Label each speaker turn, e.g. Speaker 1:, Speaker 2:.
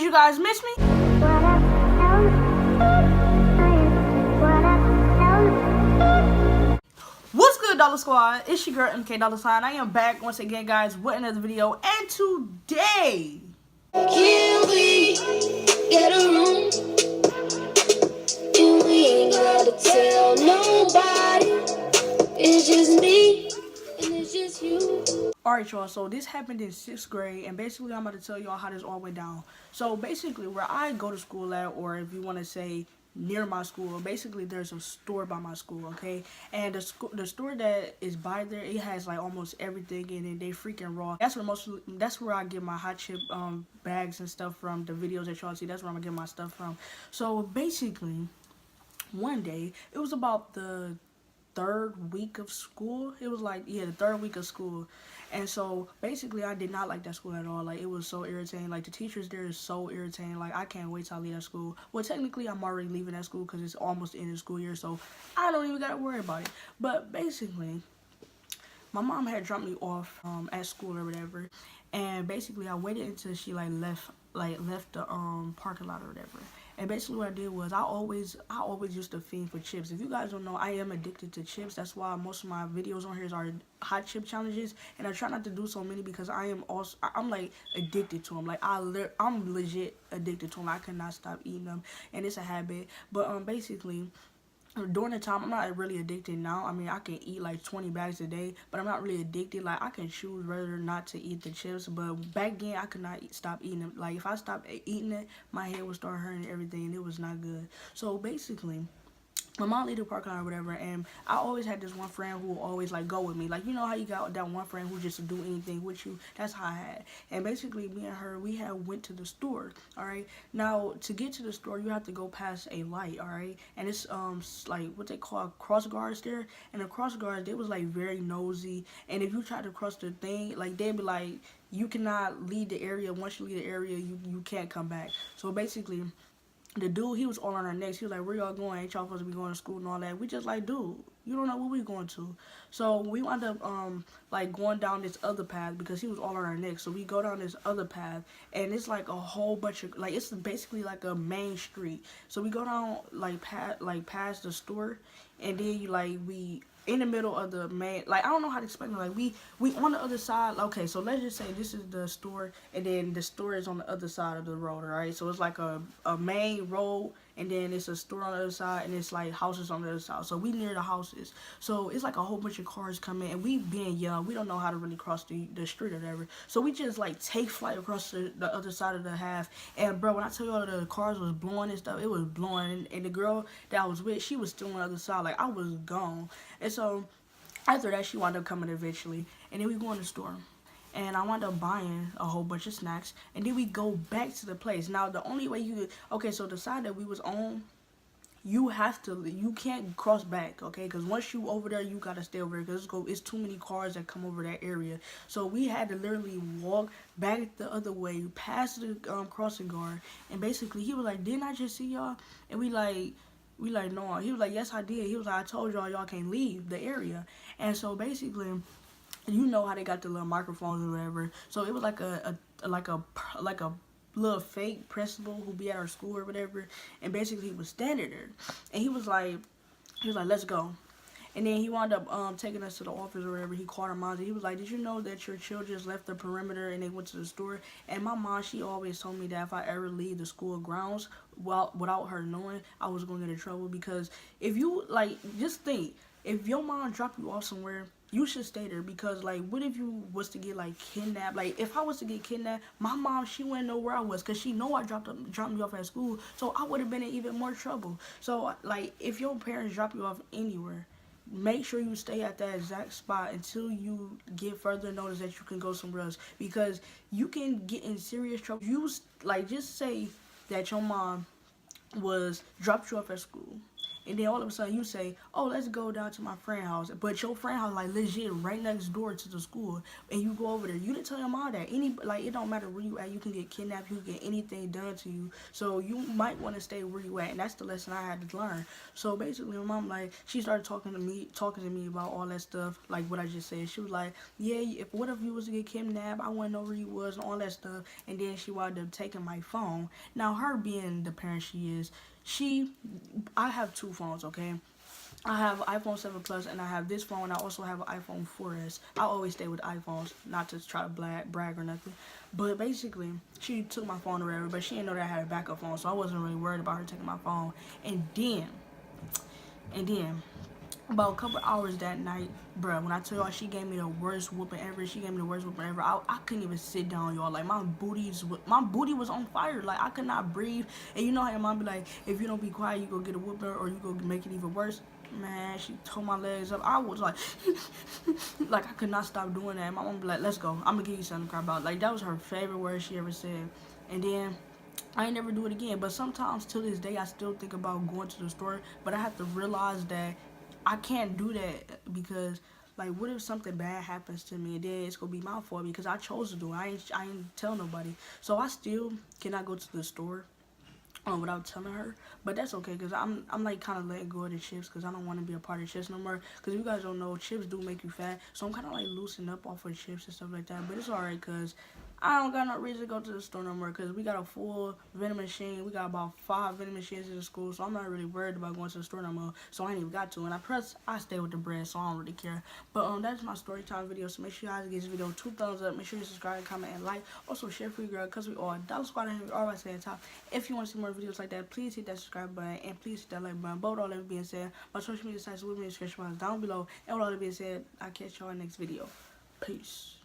Speaker 1: you guys miss me? What's good, Dollar Squad? It's your girl MK Dollar Sign. I am back once again, guys, with another video. And today,
Speaker 2: Can we get a room? And we ain't gotta tell nobody. It's just me and it's just you.
Speaker 1: alright, y'all. So this happened in 6th grade, and basically, I'm about to tell y'all how this all went down. So basically, where I go to school at, or if you want to say near my school, basically there's a store by my school, okay? And the store that is by there, it has like almost everything in it. They freaking raw. That's where I get my hot chip bags and stuff from. The videos that y'all see, that's where I'm gonna get my stuff from. So basically, one day, it was about the third week of school. It was like, yeah, the third week of school. And so basically, I did not like that school at all. Like, it was so irritating. Like, the teachers there is so irritating. Like, I can't wait till I leave that school. Well, technically, I'm already leaving that school because it's almost the end of the school year, so I don't even gotta worry about it. But basically, my mom had dropped me off at school or whatever, and basically I waited until she left the parking lot or whatever. And basically what I did was I always used to fiend for chips. If you guys don't know, I am addicted to chips. That's why most of my videos on here are hot chip challenges, and I try not to do so many because I'm like addicted to them. Like I'm legit addicted to them. I cannot stop eating them, and it's a habit. But basically, during the time, I'm not really addicted now. I mean, I can eat like 20 bags a day, but I'm not really addicted. Like, I can choose whether or not to eat the chips, but back then, I could not stop eating them. Like, if I stopped eating it, my head would start hurting and everything, and it was not good. So, basically, my mom leave the parking lot or whatever, and I always had this one friend who would always like go with me. Like, you know how you got that one friend who just do anything with you? That's how I had. And basically, me and her, we had went to the store. All right. Now, to get to the store, you have to go past a light. All right. And it's like what they call cross guards there. And the cross guards, they was like very nosy. And if you try to cross the thing, like they'd be like, you cannot leave the area. Once you leave the area, you can't come back. So basically, the dude, he was all on our necks. He was like, where y'all going? Ain't y'all supposed to be going to school and all that? We just like, dude, you don't know where we going to. So we wound up like going down this other path because he was all on our necks. So we go down this other path, and it's like a whole bunch of, like, it's basically like a main street. So we go down like past the store, and then we in the middle of the main, like, I don't know how to explain it. Like, we on the other side. Okay, so let's just say this is the store, and then the store is on the other side of the road, right? So it's like a main road, and then it's a store on the other side, and it's like houses on the other side. So we near the houses. So it's like a whole bunch of cars coming, and we being young, we don't know how to really cross the street or whatever. So we just like take flight across the other side of the half. And bro, when I tell you all the cars was blowing and stuff, it was blowing. And the girl that I was with, she was still on the other side. Like, I was gone. And so after that, she wound up coming eventually, and then we go in the store, and I wound up buying a whole bunch of snacks, and then we go back to the place. Now, the only way okay, so the side that we was on, you can't cross back, okay? Because once you over there, you gotta stay over there because it's too many cars that come over that area. So we had to literally walk back the other way, past the crossing guard, and basically he was like, "Didn't I just see y'all?" And we like, no. He was like, "Yes, I did." He was like, "I told y'all can't leave the area." And so basically, you know how they got the little microphones or whatever. So it was like a little fake principal who be at our school or whatever. And basically, he was standing there, and he was like, "Let's go." And then he wound up taking us to the office or whatever. He called our moms, and he was like, "Did you know that your children just left the perimeter and they went to the store?" And my mom, she always told me that if I ever leave the school grounds, well, without her knowing, I was going to get in trouble. Because if you, like, just think, if your mom dropped you off somewhere, you should stay there. Because, like, what if you was to get, like, kidnapped? Like, if I was to get kidnapped, my mom, she wouldn't know where I was because she know I dropped me off at school. So I would have been in even more trouble. So, like, if your parents drop you off anywhere, make sure you stay at that exact spot until you get further notice that you can go somewhere else, because you can get in serious trouble. Like, just say that your mom dropped you off at school, and then all of a sudden you say, oh, let's go down to my friend's house, but your friend house like legit right next door to the school, and you go over there. You didn't tell your mom that. It don't matter where you at. You can get kidnapped. You can get anything done to you. So you might want to stay where you at, and that's the lesson I had to learn. So basically, my mom like she started talking to me about all that stuff, like what I just said. She was like, yeah, if what if you was to get kidnapped? I wouldn't know where you was and all that stuff. And then she wound up taking my phone. Now her being the parent she is, I have two phones, okay? I have iPhone 7 Plus and I have this phone. I also have an iPhone 4S. I always stay with iPhones, not to try to brag or nothing. But basically, she took my phone or whatever, but she didn't know that I had a backup phone, so I wasn't really worried about her taking my phone. And then, about a couple hours that night, bruh, when I tell y'all she gave me the worst whooping ever, I couldn't even sit down, y'all. Like, my booty was on fire. Like, I could not breathe. And you know how your mom be like, if you don't be quiet, you go get a whooping or you go make it even worse. Man, she tore my legs up. I was like, like I could not stop doing that. My mom be like, let's go. I'm gonna give you something to cry about. Like, that was her favorite word she ever said. And then I ain't never do it again. But sometimes to this day, I still think about going to the store. But I have to realize that I can't do that because, like, what if something bad happens to me and then it's gonna be my fault because I chose to do it. I ain't tell nobody. So I still cannot go to the store without telling her, but that's okay because I'm like kind of letting go of the chips because I don't want to be a part of chips no more. Because you guys don't know, chips do make you fat, so I'm kind of like loosening up off of chips and stuff like that. But it's alright because I don't got no reason to go to the store no more because we got a full vending machine. We got about 5 vending machines in the school, so I'm not really worried about going to the store no more. So I ain't even got to, and I stay with the bread, so I don't really care. But that's my story time video. So make sure you guys give this video 2 thumbs up. Make sure you subscribe, comment, and like. Also share for your girl because we all Dollar Squad and we always say at the top. If you want to see more videos like that, please hit that subscribe button and please hit that like button. But with all that being said, my social media sites will be in the description box down below. And with all that being said, I'll catch y'all in the next video. Peace.